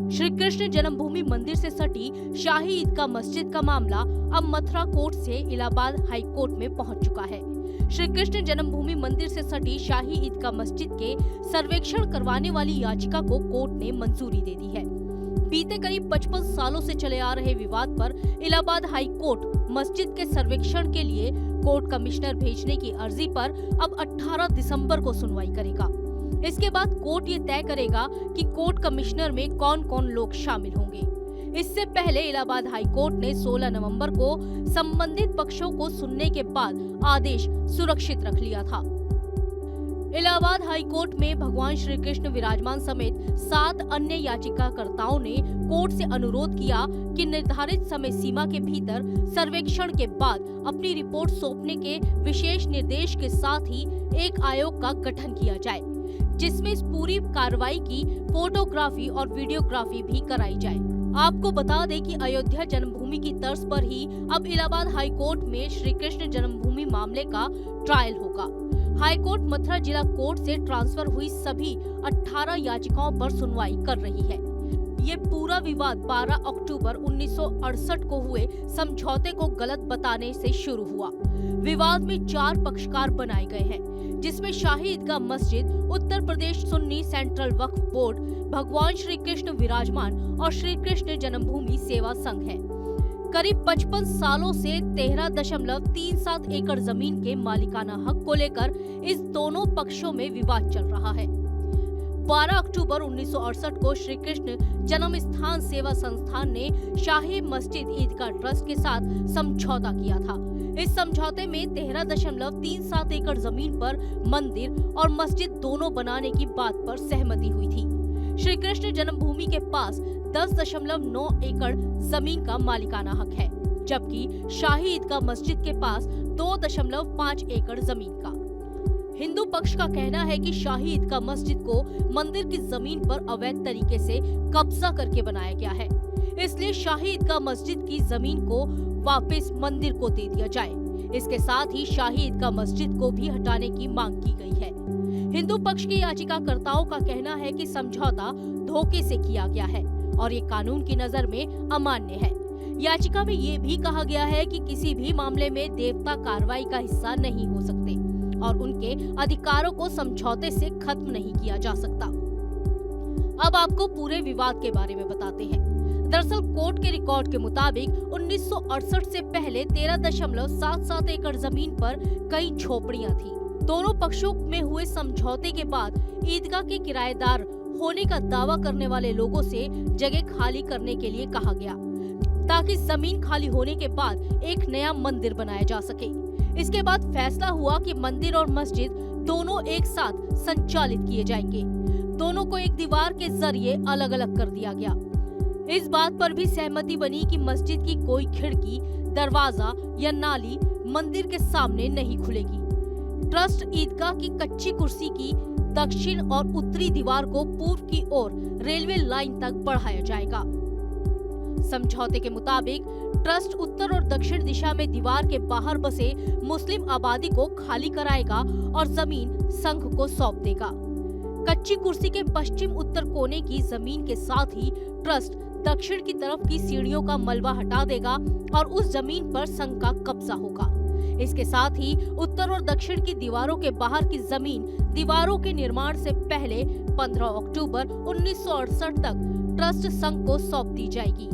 श्री कृष्ण जन्मभूमि मंदिर से सटी शाही ईदगाह मस्जिद का मामला अब मथुरा कोर्ट से इलाहाबाद हाई कोर्ट में पहुंच चुका है। श्री कृष्ण जन्मभूमि मंदिर से सटी शाही ईदगाह मस्जिद के सर्वेक्षण करवाने वाली याचिका को कोर्ट ने मंजूरी दे दी है। बीते करीब 55 सालों से चले आ रहे विवाद पर इलाहाबाद हाई कोर्ट मस्जिद के सर्वेक्षण के लिए कोर्ट कमिश्नर भेजने की अर्जी पर अब 18 दिसंबर को सुनवाई करेगा। इसके बाद कोर्ट ये तय करेगा कि कोर्ट कमिश्नर में कौन कौन लोग शामिल होंगे। इससे पहले इलाहाबाद हाई कोर्ट ने 16 नवंबर को संबंधित पक्षों को सुनने के बाद आदेश सुरक्षित रख लिया था। इलाहाबाद हाई कोर्ट में भगवान श्री कृष्ण विराजमान समेत 7 अन्य याचिकाकर्ताओं ने कोर्ट से अनुरोध किया कि निर्धारित समय सीमा के भीतर सर्वेक्षण के बाद अपनी रिपोर्ट सौंपने के विशेष निर्देश के साथ ही एक आयोग का गठन किया जाए, जिसमें इस पूरी कार्रवाई की फोटोग्राफी और वीडियोग्राफी भी कराई जाए। आपको बता दें कि अयोध्या जन्मभूमि की तर्ज पर ही अब इलाहाबाद हाई कोर्ट में श्री कृष्ण जन्मभूमि मामले का ट्रायल होगा। हाई कोर्ट मथुरा जिला कोर्ट से ट्रांसफर हुई सभी 18 याचिकाओं पर सुनवाई कर रही है। ये पूरा विवाद 12 अक्टूबर 1968 को हुए समझौते को गलत बताने से शुरू हुआ। विवाद में 4 पक्षकार बनाए गए हैं, जिसमें शाही ईदगाह मस्जिद, उत्तर प्रदेश सुन्नी सेंट्रल वक्फ बोर्ड, भगवान श्री कृष्ण विराजमान और श्री कृष्ण जन्मभूमि सेवा संघ है। करीब 55 सालों से 13.37 एकड़ जमीन के मालिकाना हक को लेकर इस दोनों पक्षों में विवाद चल रहा है। 12 अक्टूबर 1968 को श्री कृष्ण जन्म स्थान सेवा संस्थान ने शाही मस्जिद ईदगाह ट्रस्ट के साथ समझौता किया था। इस समझौते में 13.37 एकड़ जमीन पर मंदिर और मस्जिद दोनों बनाने की बात पर सहमति हुई थी। श्री कृष्ण जन्मभूमि के पास 10.9 एकड़ जमीन का मालिकाना हक है, जबकि शाही ईदगाह मस्जिद के पास 2.5 एकड़ जमीन का। हिंदू पक्ष का कहना है कि शाही ईदगाह मस्जिद को मंदिर की जमीन पर अवैध तरीके से कब्जा करके बनाया गया है, इसलिए शाही ईदगाह मस्जिद की जमीन को वापस मंदिर को दे दिया जाए। इसके साथ ही शाही ईदगाह मस्जिद को भी हटाने की मांग की गई है। हिंदू पक्ष के याचिकाकर्ताओं का कहना है कि समझौता धोखे से किया गया है और ये कानून की नजर में अमान्य है। याचिका में ये भी कहा गया है कि किसी भी मामले में देवता कार्रवाई का हिस्सा नहीं हो सकते और उनके अधिकारों को समझौते से खत्म नहीं किया जा सकता। अब आपको पूरे विवाद के बारे में बताते हैं। दरअसल कोर्ट के रिकॉर्ड के मुताबिक 1968 से पहले 13.77 एकड़ जमीन पर कई झोपड़ियां थी। दोनों पक्षों में हुए समझौते के बाद ईदगाह के किराएदार होने का दावा करने वाले लोगों से जगह खाली करने के लिए कहा गया, ताकि जमीन खाली होने के बाद एक नया मंदिर बनाया जा सके। इसके बाद फैसला हुआ कि मंदिर और मस्जिद दोनों एक साथ संचालित किए जाएंगे। दोनों को एक दीवार के जरिए अलग अलग कर दिया गया। इस बात पर भी सहमति बनी कि मस्जिद की कोई खिड़की, दरवाजा या नाली मंदिर के सामने नहीं खुलेगी। ट्रस्ट ईदगाह की कच्ची कुर्सी की दक्षिण और उत्तरी दीवार को पूर्व की ओर रेलवे लाइन तक बढ़ाया जाएगा। समझौते के मुताबिक ट्रस्ट उत्तर और दक्षिण दिशा में दीवार के बाहर बसे मुस्लिम आबादी को खाली कराएगा और जमीन संघ को सौंप देगा। कच्ची कुर्सी के पश्चिम उत्तर कोने की जमीन के साथ ही ट्रस्ट दक्षिण की तरफ की सीढ़ियों का मलबा हटा देगा और उस जमीन पर संघ का कब्जा होगा। इसके साथ ही उत्तर और दक्षिण की दीवारों के बाहर की जमीन दीवारों के निर्माण से पहले 15 अक्टूबर 1968 तक ट्रस्ट संघ को सौंप दी जाएगी।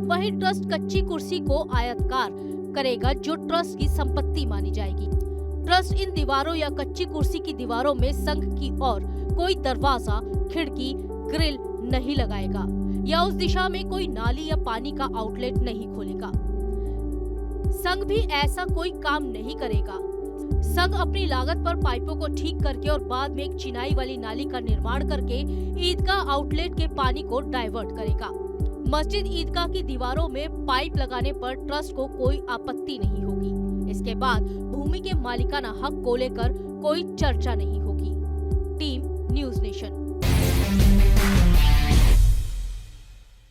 वहीं ट्रस्ट कच्ची कुर्सी को आयताकार करेगा, जो ट्रस्ट की संपत्ति मानी जाएगी। ट्रस्ट इन दीवारों या कच्ची कुर्सी की दीवारों में संघ की ओर कोई दरवाजा, खिड़की, ग्रिल नहीं लगाएगा या उस दिशा में कोई नाली या पानी का आउटलेट नहीं खोलेगा। संघ भी ऐसा कोई काम नहीं करेगा। संघ अपनी लागत पर पाइपों को ठीक करके और बाद में एक चिनाई वाली नाली का निर्माण करके ईदगाह आउटलेट के पानी को डाइवर्ट करेगा। मस्जिद ईदगाह की दीवारों में पाइप लगाने पर ट्रस्ट को कोई आपत्ति नहीं होगी। इसके बाद भूमि के मालिकाना हक को लेकर कोई चर्चा नहीं होगी। Team news nation.